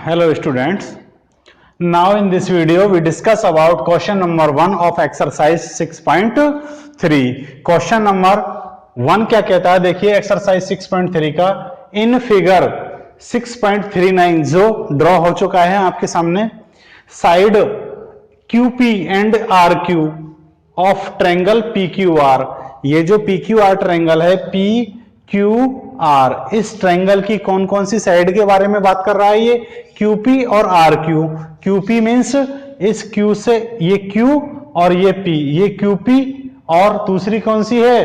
Hello students. Now in this video we discuss about question number 1 of exercise 6.3. Question number 1 क्या कहता है, देखिए exercise 6.3 का in figure 6.39 जो ड्रॉ हो चुका है आपके सामने, side QP and RQ of triangle PQR। ये जो PQR ट्रायंगल है PQR, इस ट्रायंगल की कौन कौन सी साइड के बारे में बात कर रहा है, ये QP और RQ। QP मीन्स इस Q से ये Q और ये P, ये QP और दूसरी कौन सी है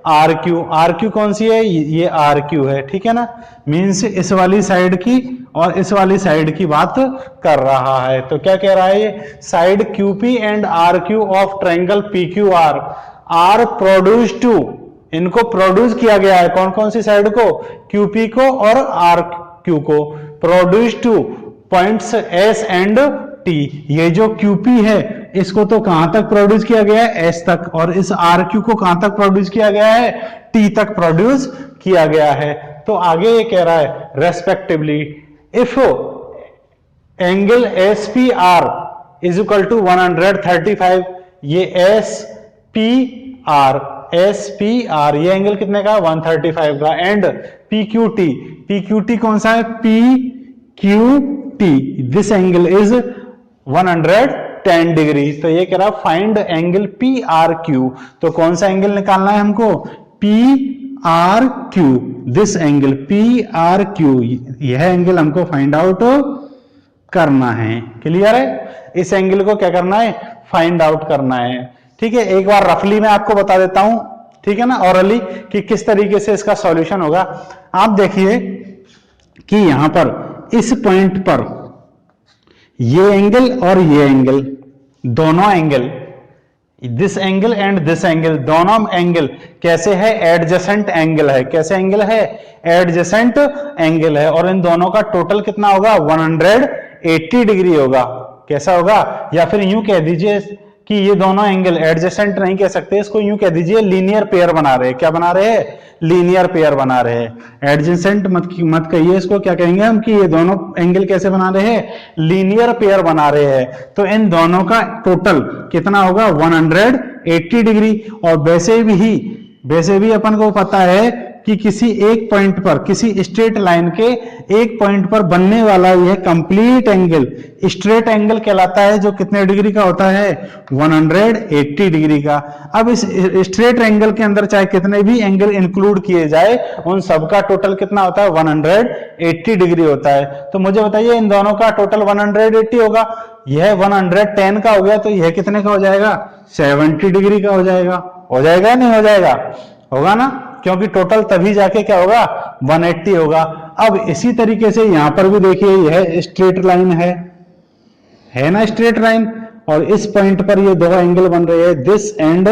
RQ। RQ कौन सी है, ये RQ है, ठीक है ना। मीन्स इस वाली साइड की और इस वाली साइड की बात कर रहा है। तो क्या कह रहा है, ये side QP and RQ of triangle PQR are produce to, इनको प्रोड्यूस किया गया है, कौन कौन सी साइड को, QP को और RQ को, produce two points S and T। ये जो QP है इसको तो कहां तक प्रोड्यूस किया गया है, S तक, और इस RQ को कहां तक प्रोड्यूस किया गया है, T तक प्रोड्यूस किया गया है। तो आगे ये कह रहा है respectively if angle SPR is equal to 135, ये SPR ये एंगल कितने का, 135 का, एंड PQT कौन सा है, PQT this angle is 110 degree. तो ये कह रहा फाइंड एंगल PRQ। तो कौन सा एंगल निकालना है हमको, PRQ, दिस एंगल PRQ, यह एंगल हमको फाइंड आउट करना है। क्लियर है, इस एंगल को क्या करना है, फाइंड आउट करना है। ठीक है, एक बार रफली मैं आपको बता देता हूं, ठीक है ना, ऑरली, कि किस तरीके से इसका सॉल्यूशन होगा। आप देखिए कि यहां पर इस पॉइंट पर ये एंगल और ये एंगल, दोनों angle, this angle and this angle, दोनों एंगल कैसे है, एडजेसेंट एंगल है। कैसे एंगल है, एडजेसेंट एंगल है, और इन दोनों का टोटल कितना होगा, 180 डिग्री होगा। कैसा होगा, या फिर यूं कह दीजिए कि ये दोनों एंगल, एडजेसेंट नहीं कह सकते इसको, यूं कह दीजिए लीनियर पेयर बना रहे हैं। क्या बना रहे हैं, लीनियर पेयर बना रहे हैं। एडजेसेंट मत कहिए इसको, क्या कहेंगे हम, कि ये दोनों एंगल कैसे बना रहे हैं, लीनियर पेयर बना रहे हैं। तो इन दोनों का टोटल कितना होगा, 180 डिग्री। और वैसे भी अपन को पता है कि किसी एक पॉइंट पर, किसी स्ट्रेट लाइन के एक पॉइंट पर बनने वाला यह कंप्लीट एंगल स्ट्रेट एंगल कहलाता है, जो कितने डिग्री का होता है, 180 डिग्री का। अब इस स्ट्रेट एंगल के अंदर चाहे कितने भी एंगल इंक्लूड किए जाए, उन सबका टोटल कितना होता है, 180 डिग्री होता है। तो मुझे बताइए इन दोनों का टोटल 180 होगा, यह 110 का हो गया, तो यह कितने का हो जाएगा, 70 डिग्री का हो जाएगा। हो जाएगा नहीं हो जाएगा, होगा ना, क्योंकि टोटल तभी जाके क्या होगा, 180 होगा। अब इसी तरीके से यहां पर भी देखिए यह स्ट्रेट लाइन है ना, स्ट्रेट लाइन, और इस पॉइंट पर ये दो एंगल बन रहे हैं, दिस एंड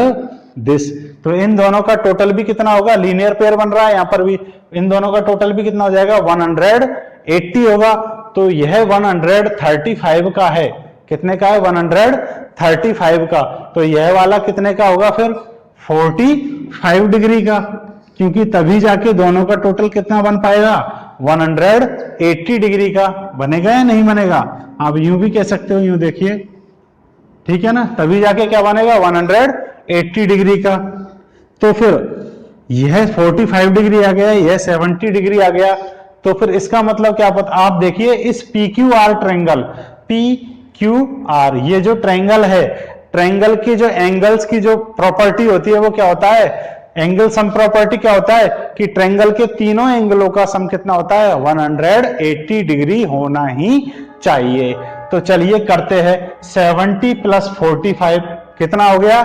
दिस। तो इन दोनों का टोटल भी कितना होगा, लीनियर पेयर बन रहा है, यहां पर भी इन दोनों का टोटल भी कितना हो जाएगा, 180 होगा। तो यह 135 का है, कितने का है, 135 का। तो यह वाला कितने का होगा फिर, 45 डिग्री का, क्योंकि तभी जाके दोनों का टोटल कितना बन पाएगा, 180 डिग्री का। बनेगा या नहीं बनेगा, आप यूं भी कह सकते हो, यूं देखिए, ठीक है ना, तभी जाके क्या बनेगा, 180 डिग्री का। तो फिर यह 45 डिग्री आ गया, यह 70 डिग्री आ गया। तो फिर इसका मतलब क्या पता, आप देखिए इस PQR ट्रायंगल, PQR ये जो ट्रायंगल है, ट्रायंगल की जो एंगल्स की जो प्रॉपर्टी होती है वो क्या होता है, एंगल सम प्रॉपर्टी क्या होता है, कि ट्रायंगल के तीनों एंगलों का सम कितना होता है, 180 डिग्री होना ही चाहिए। तो चलिए करते हैं, 70 प्लस 45 कितना हो गया,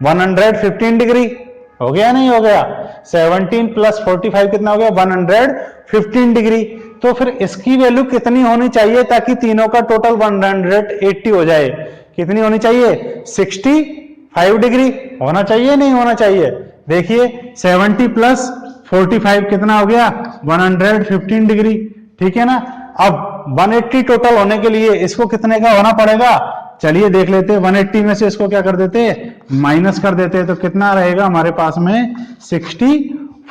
115 डिग्री हो गया, नहीं हो गया, 17 प्लस 45 कितना हो गया, 115 डिग्री। तो फिर इसकी वैल्यू कितनी होनी चाहिए ताकि तीनों का टोटल 180 हो जाए, कितनी होनी चाहिए, 65 डिग्री होना चाहिए, नहीं होना चाहिए। देखिए 70 प्लस 45 कितना हो गया, 115 डिग्री, ठीक है ना। अब 180 टोटल होने के लिए इसको कितने का होना पड़ेगा, चलिए देख लेते हैं। 180 में से इसको क्या कर देते हैं, माइनस कर देते हैं, तो कितना रहेगा हमारे पास में, 65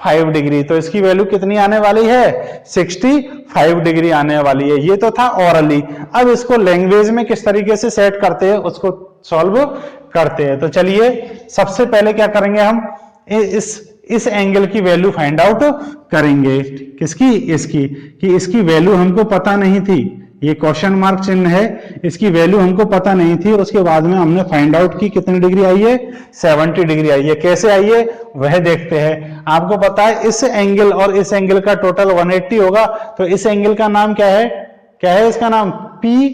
5 डिग्री। तो इसकी वैल्यू कितनी आने वाली है? 65 डिग्री आने वाली है। ये तो था ओरली। अब इसको लैंग्वेज में किस तरीके से सेट करते हैं उसको सॉल्व करते हैं। तो चलिए सबसे पहले क्या करेंगे, हम इस एंगल की वैल्यू फाइंड आउट करेंगे। किसकी? इसकी। कि इसकी वैल्यू हमको पता नहीं थी, ये क्वेश्चन मार्क चिन्ह है, इसकी वैल्यू हमको पता नहीं थी। उसके बाद में हमने फाइंड आउट की, कितनी डिग्री आई है? 70 डिग्री आई है। कैसे आई है वह देखते हैं। आपको पता है इस एंगल और इस एंगल का टोटल 180 होगा। तो इस एंगल का नाम क्या है? क्या है इसका नाम? P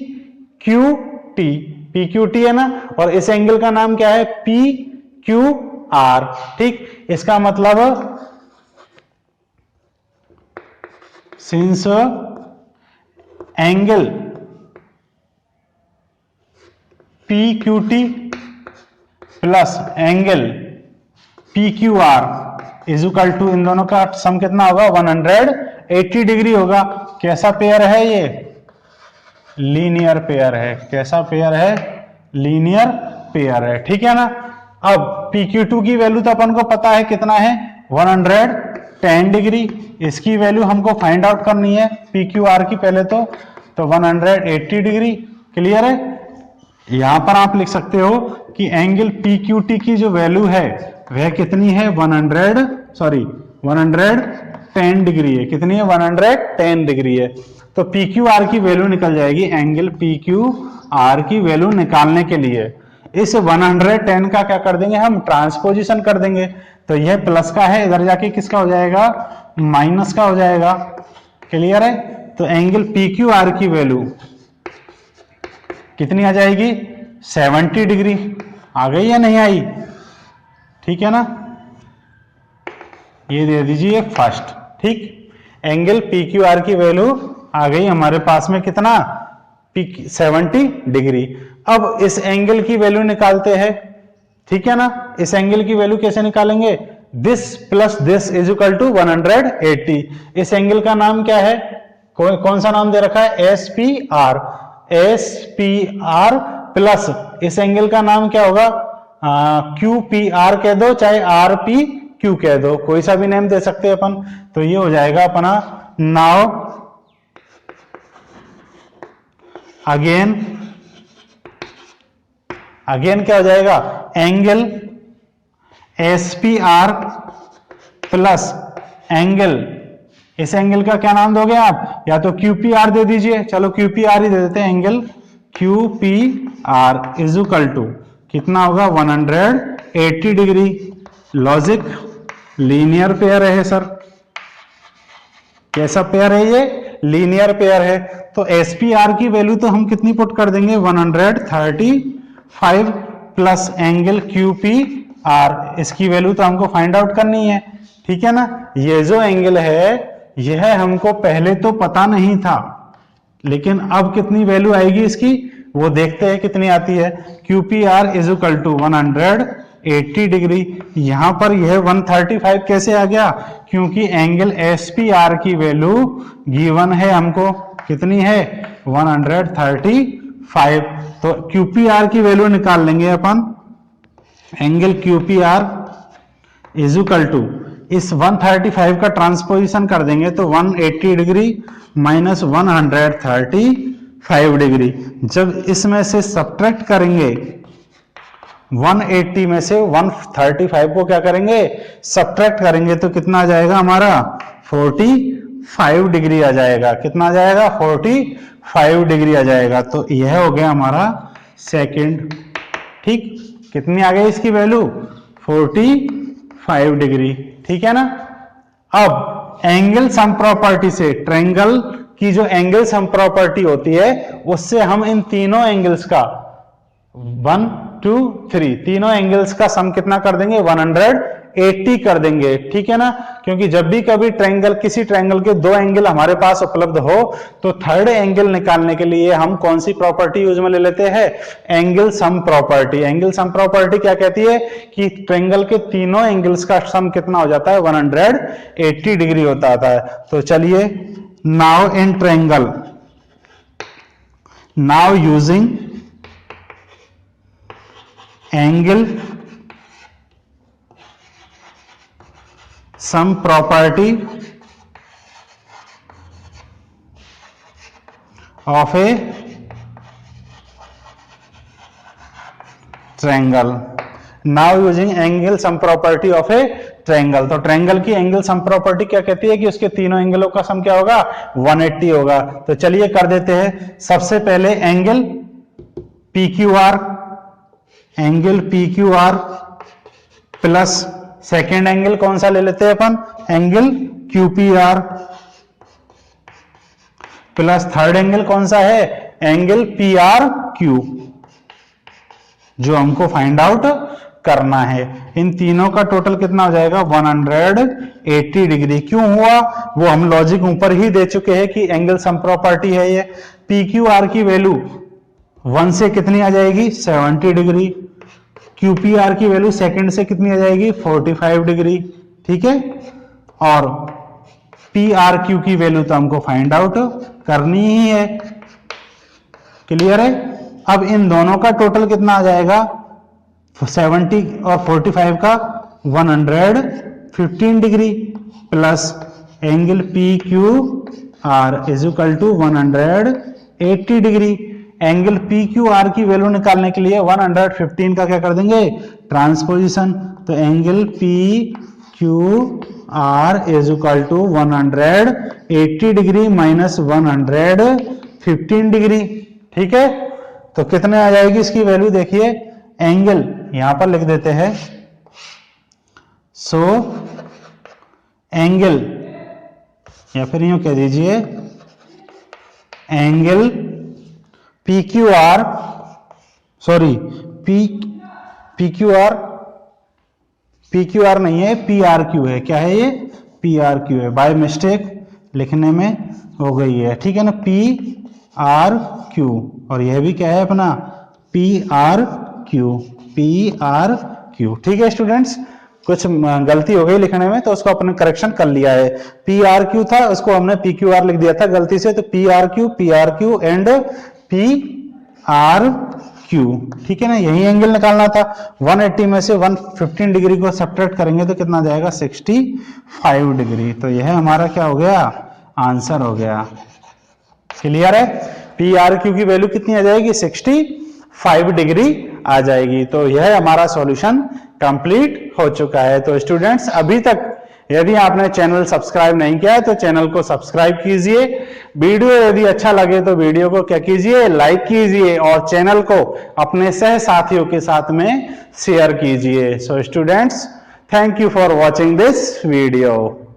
Q T. P Q T है ना। और इस एंगल का नाम क्या है? P Q R. ठीक, इसका मतलब since angle P Q T plus angle P Q R is equal to, इन दोनों का सम कितना होगा? 180 डिग्री होगा। कैसा पेयर है ये? लीनियर पेयर है। कैसा पेयर है? लीनियर पेयर है। ठीक है ना। अब PQ2 की वैल्यू तो अपन को पता है कितना है? 110 डिग्री। इसकी वैल्यू हमको फाइंड आउट करनी है PQR की पहले तो 180 डिग्री। क्लियर है। यहां पर आप लिख सकते हो कि एंगल PQT की जो वैल्यू है वह कितनी है? 110 डिग्री है। कितनी है? 110 डिग्री है। तो PQR की वैल्यू निकल जाएगी। एंगल PQR की वैल्यू निकालने के लिए इस 110 का क्या कर देंगे हम? ट्रांसपोजिशन कर देंगे। तो यह प्लस का है, इधर जाके किसका हो जाएगा? माइनस का हो जाएगा। क्लियर है। तो एंगल PQR की वैल्यू कितनी आ जाएगी? 70 डिग्री। आ गई या नहीं आई? ठीक है ना। ये दे दीजिए फर्स्ट। ठीक, एंगल PQR की वैल्यू आ गई हमारे पास में कितना? 70 डिग्री। अब इस एंगल की वैल्यू निकालते हैं। ठीक है ना। इस एंगल की वैल्यू कैसे निकालेंगे? This plus this is equal to 180। इस एंगल का नाम क्या है? कौन सा नाम दे रखा है? SPR। SPR प्लस इस एंगल का नाम क्या होगा? QPR कह दो, चाहे RPQ कह दो, कोई सा भी नेम दे सकते हैं अपन। तो ये हो जाएगा अपना। नाउ अगेन क्या हो जाएगा? एंगल SPR प्लस एंगल, इस एंगल का क्या नाम दोगे आप? या तो QPR दे दीजिए। चलो QPR ही दे देते हैं। Angle QPR is equal to कितना होगा? 180 डिग्री। लॉजिक लीनियर पेयर है सर। कैसा पेयर है ये? लीनियर पेयर है। तो SPR की वैल्यू तो हम कितनी पुट कर देंगे? 135 प्लस एंगल QPR। इसकी वैल्यू तो हमको फाइंड आउट करनी है। ठीक है ना। ये जो एंगल है यह हमको पहले तो पता नहीं था, लेकिन अब कितनी वैल्यू आएगी इसकी वो देखते हैं कितनी आती है। QPR is equal to 180 degree. यहां पर यह 135 कैसे आ गया? क्योंकि एंगल SPR की वैल्यू गिवन है हमको। कितनी है? 135। तो QPR की वैल्यू निकाल लेंगे अपन। Angle QPR is equal to इस 135 का ट्रांसपोजिशन कर देंगे तो 180 डिग्री माइनस 135 डिग्री। जब इसमें से सब्ट्रैक्ट करेंगे 180 में से 135 को क्या करेंगे? सब्ट्रैक्ट करेंगे तो कितना आ जाएगा हमारा? 45 डिग्री आ जाएगा। कितना आ जाएगा? 45 डिग्री आ जाएगा। तो यह हो गया हमारा सेकंड। ठीक, कितनी आ गई इसकी वैल्यू? 45 डिग्री। ठीक है ना। अब एंगल सम प्रॉपर्टी से, ट्रायंगल की जो एंगल सम प्रॉपर्टी होती है उससे हम इन तीनों एंगल्स का 1 2 3 तीनों एंगल्स का सम कितना कर देंगे? 180 कर देंगे। ठीक है ना। क्योंकि जब भी कभी ट्रायंगल, किसी ट्रायंगल के दो एंगल हमारे पास उपलब्ध हो तो थर्ड एंगल निकालने के लिए हम कौन सी प्रॉपर्टी यूज में ले लेते हैं? Angle sum property. Angle sum property क्या कहती है कि ट्रायंगल के तीनों एंगल्स का सम कितना हो जाता है? 180 डिग्री होता है। तो चलिए, now in triangle, now using angle sum property of A triangle. Now using angle sum property of A triangle. तो ट्रायंगल की एंगल सम प्रॉपर्टी क्या कहती है कि उसके तीनों एंगलों का सम क्या होगा, 180 होगा। तो चलिए कर देते हैं। सबसे पहले angle PQR, angle PQR plus second angle कौन सा ले लेते हैं अपन, angle QPR plus third angle कौन सा है, एंगल PRQ, जो हमको फाइंड आउट करना है। इन तीनों का टोटल कितना हो जाएगा, 180 डिग्री। क्यों हुआ वो हम लॉजिक ऊपर ही दे चुके हैं कि एंगल सम प्रॉपर्टी है ये। PQR की वैल्यू 1 से कितनी आ जाएगी, 70 डिग्री। QPR की वैल्यू सेकंड से कितनी आ जाएगी, 45 डिग्री। ठीक है, और PRQ की वैल्यू तो हमको फाइंड आउट करनी ही है। क्लियर है। अब इन दोनों का टोटल कितना आ जाएगा, 70 और 45 का 115 degree plus angle PQR is equal to 180 degree. Angle PQR की वैल्यू निकालने के लिए 115 का क्या कर देंगे, ट्रांसपोजिशन। तो angle PQR is equal to 180 degree minus 115 degree. ठीक है, तो कितने आ जाएगी इसकी वैल्यू, देखिए एंगल यहां पर लिख देते हैं। सो एंगल, या फिर यूं कह दीजिए एंगल PQR, सॉरी PQR नहीं है, PRQ है। क्या है ये, PRQ है। बाय मिस्टेक लिखने में हो गई है। ठीक है ना, PRQ, और यह भी क्या है अपना, PRQ। ठीक है स्टूडेंट्स, कुछ गलती हो गई लिखने में तो उसको अपने करेक्शन कर लिया है। PRQ था, उसको हमने PQR लिख दिया था गलती से। तो PRQ एंड PRQ। ठीक है ना, यही एंगल निकालना था। 180 में से 115 डिग्री को सब्ट्रैक्ट करेंगे तो कितना जाएगा, 65 डिग्री। तो यह हमारा क्या हो गया, आंसर हो गया। क्लियर है। PRQ की वैल्यू कितनी आ जाएगी, 65 डिग्री आ जाएगी। तो यह हमारा सॉल्यूशन कंप्लीट हो चुका है। तो स्टूडेंट्स, अभी तक यदि आपने चैनल सब्सक्राइब नहीं किया है तो चैनल को सब्सक्राइब कीजिए। वीडियो यदि अच्छा लगे तो वीडियो को क्या कीजिए, लाइक कीजिए, और चैनल को अपने सह साथियों के साथ में शेयर कीजिए। So students, thank you for watching this video.